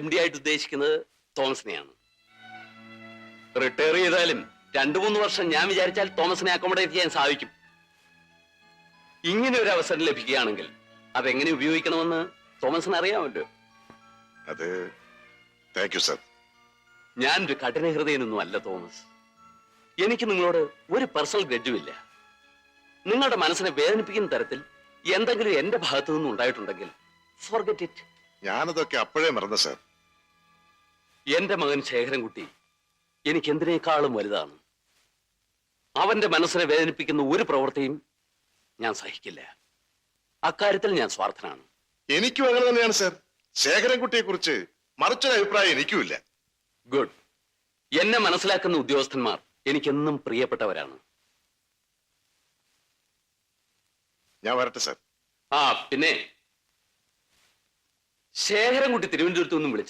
MD ആയിട്ട് ഉദ്ദേശിക്കുന്നത് തോമസിനെയാണ്. Retire ചെയ്താലും 2-3 വർഷം ഞാൻ വിചാരിച്ചാൽ തോമസിനെ അക്കോമഡേറ്റ് ചെയ്യാൻ സാധിക്കും. ഇങ്ങനെ ഒരു അവസരം ലഭിക്കുകയാണെങ്കിൽ അതെങ്ങനെ ഉപയോഗിക്കണമെന്ന് തോമസിന് അറിയാമല്ലോ. അത് താങ്ക് യു സർ. ഞാനൊരു കഠിന ഹൃദയനൊന്നും അല്ല തോമസ്. എനിക്ക് നിങ്ങളോട് ഒരു പേഴ്സണൽ ഗ്രഡ്ജുമില്ല. നിങ്ങളുടെ മനസ്സിനെ വേദനിപ്പിക്കുന്ന തരത്തിൽ എന്തെങ്കിലും എന്റെ ഭാഗത്തു നിന്നും ഉണ്ടായിട്ടുണ്ടെങ്കിൽ ഫോർഗെറ്റ് ഇറ്റ്. ഞാനതൊക്കെ അപ്പോഴേ മറന്നു സർ. എന്റെ മകൻ ശേഖരൻകുട്ടി എനിക്ക് എന്തിനേക്കാളും വലുതാണ്. അവന്റെ മനസ്സിനെ വേദനിപ്പിക്കുന്ന ഒരു പ്രവൃത്തിയും ഞാൻ സഹിക്കില്ല. അക്കാര്യത്തിൽ ഞാൻ സ്വാർത്ഥനാണ്. എനിക്കും അങ്ങനെ തന്നെയാണ് സർ. ശേഖരൻകുട്ടിയെ കുറിച്ച് മറിച്ചൊരു അഭിപ്രായം എനിക്കുമില്ല. ഗുഡ്. എന്നെ മനസ്സിലാക്കുന്ന ഉദ്യോഗസ്ഥന്മാർ എനിക്കെന്നും പ്രിയപ്പെട്ടവരാണ്. ഞാൻ വരട്ടെ സർ. പിന്നെ ശേഖരൻകുട്ടി തിരുവനന്തപുരത്ത് നിന്നും വിളിച്ചിരുന്നു.